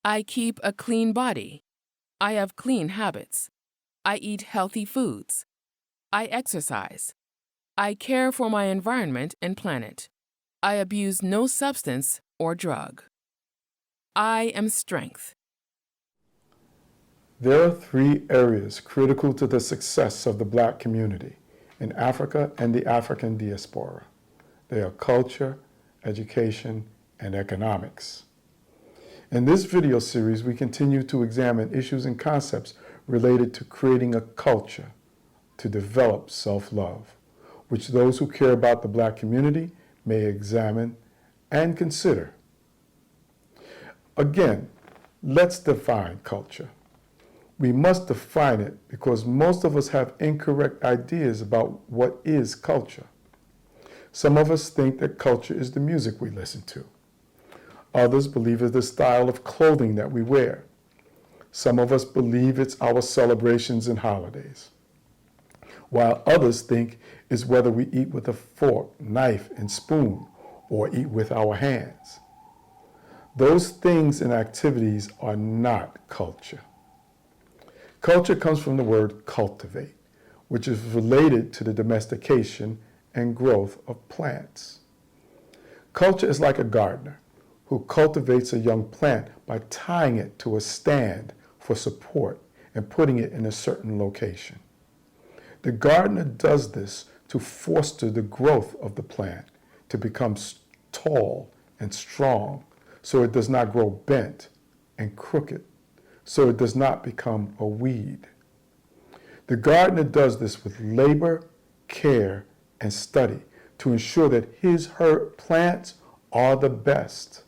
I keep a clean body. I have clean habits. I eat healthy foods. I exercise. I care for my environment and planet. I abuse no substance or drug. I am strength. There are three areas critical to the success of the Black community in Africa and the African diaspora. They are culture, education, and economics. In this video series, we continue to examine issues and concepts related to creating a culture to develop self-love, which those who care about the Black community may examine and consider. Again, let's define culture. We must define it because most of us have incorrect ideas about what is culture. Some of us think that culture is the music we listen to. Others believe it's the style of clothing that we wear. Some of us believe it's our celebrations and holidays, while others think it's whether we eat with a fork, knife, and spoon, or eat with our hands. Those things and activities are not culture. Culture comes from the word cultivate, which is related to the domestication and growth of plants. Culture is like a gardener who cultivates a young plant by tying it to a stand for support and putting it in a certain location. The gardener does this to foster the growth of the plant to become tall and strong so it does not grow bent and crooked, so it does not become a weed. The gardener does this with labor, care, and study to ensure that her plants are the best.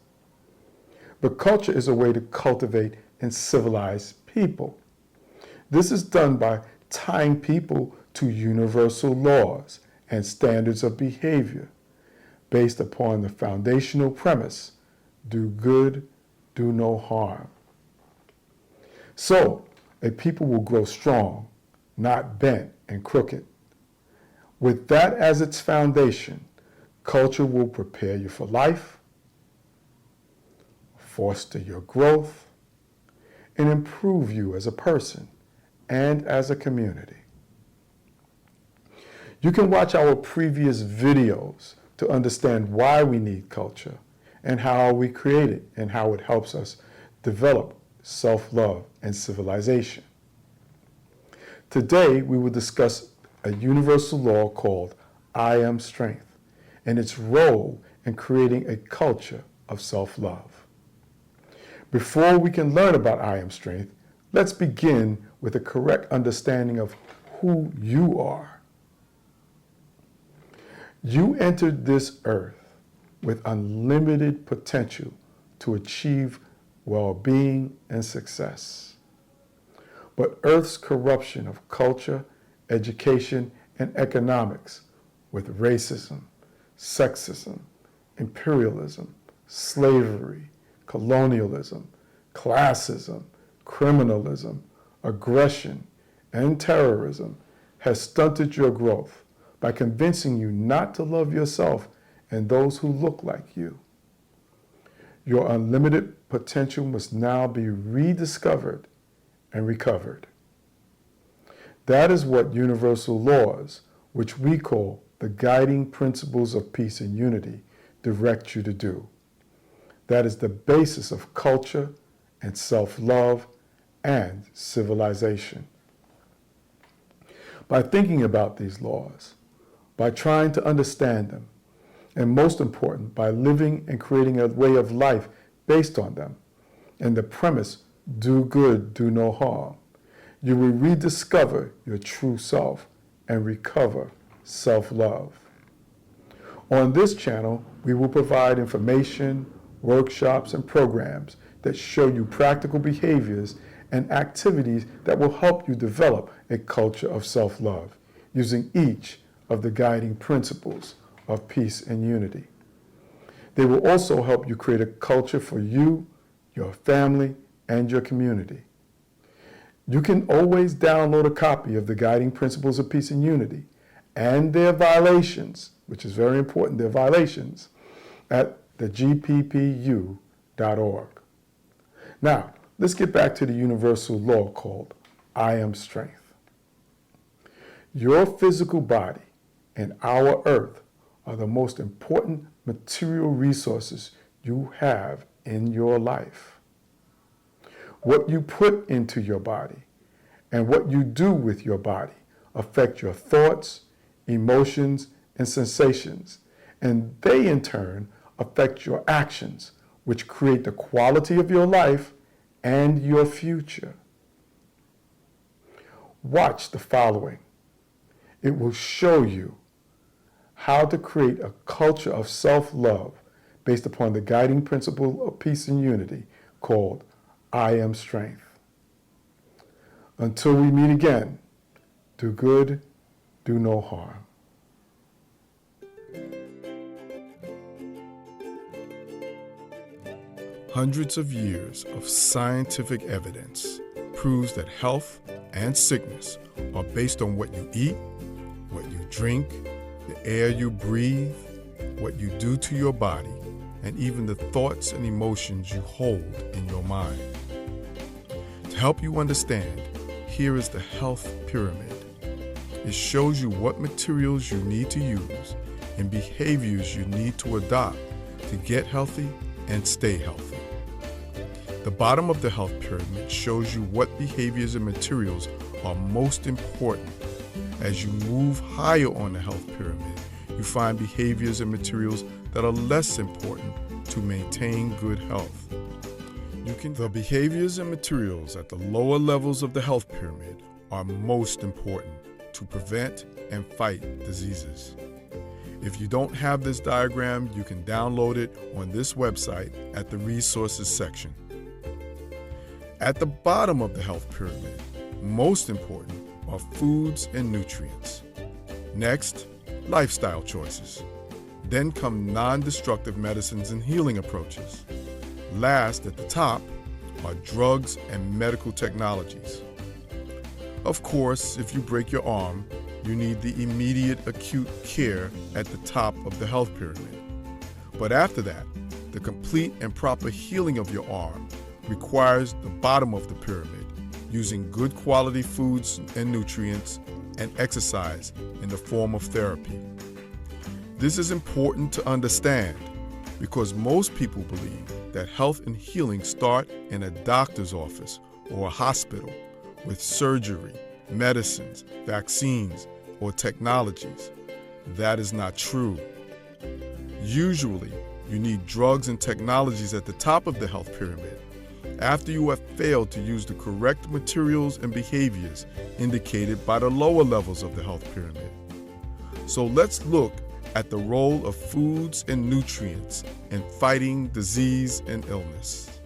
But culture is a way to cultivate and civilize people. This is done by tying people to universal laws and standards of behavior based upon the foundational premise, do good, do no harm. So, a people will grow strong, not bent and crooked. With that as its foundation, culture will prepare you for life, foster your growth, and improve you as a person and as a community. You can watch our previous videos to understand why we need culture and how we create it and how it helps us develop self-love and civilization. Today, we will discuss a universal law called I am strength and its role in creating a culture of self-love. Before we can learn about I am strength, let's begin with a correct understanding of who you are. You entered this earth with unlimited potential to achieve well-being and success. But Earth's corruption of culture, education, and economics with racism, sexism, imperialism, slavery, colonialism, classism, criminalism, aggression, and terrorism has stunted your growth by convincing you not to love yourself and those who look like you. Your unlimited potential must now be rediscovered and recovered. That is what universal laws, which we call the guiding principles of peace and unity, direct you to do. That is the basis of culture and self-love and civilization. By thinking about these laws, by trying to understand them, and most important, by living and creating a way of life based on them, and the premise, do good, do no harm, you will rediscover your true self and recover self-love. On this channel, we will provide information, workshops, and programs that show you practical behaviors and activities that will help you develop a culture of self-love using each of the guiding principles of peace and unity. They will also help you create a culture for you, your family, and your community. You can always download a copy of the Guiding Principles of Peace and Unity and their violations, which is very important, their violations, at the gppu.org. Now, let's get back to the universal law called I am strength. Your physical body and our earth are the most important material resources you have in your life. What you put into your body and what you do with your body affect your thoughts, emotions, and sensations, and they in turn affect your actions, which create the quality of your life and your future. Watch the following. It will show you how to create a culture of self-love based upon the guiding principle of peace and unity called I am strength. Until we meet again, do good, do no harm. Hundreds of years of scientific evidence proves that health and sickness are based on what you eat, what you drink, the air you breathe, what you do to your body, and even the thoughts and emotions you hold in your mind. To help you understand, here is the health pyramid. It shows you what materials you need to use and behaviors you need to adopt to get healthy and stay healthy. The bottom of the health pyramid shows you what behaviors and materials are most important. As you move higher on the health pyramid, you find behaviors and materials that are less important to maintain good health. The behaviors and materials at the lower levels of the health pyramid are most important to prevent and fight diseases. If you don't have this diagram, you can download it on this website at the resources section. At the bottom of the health pyramid, most important are foods and nutrients. Next, lifestyle choices. Then come non-destructive medicines and healing approaches. Last, at the top, are drugs and medical technologies. Of course, if you break your arm, you need the immediate acute care at the top of the health pyramid. But after that, the complete and proper healing of your arm requires the bottom of the pyramid, using good quality foods and nutrients and exercise in the form of therapy. This is important to understand because most people believe that health and healing start in a doctor's office or a hospital with surgery, medicines, vaccines, or technologies. That is not true. Usually, you need drugs and technologies at the top of the health pyramid after you have failed to use the correct materials and behaviors indicated by the lower levels of the health pyramid. So let's look at the role of foods and nutrients in fighting disease and illness.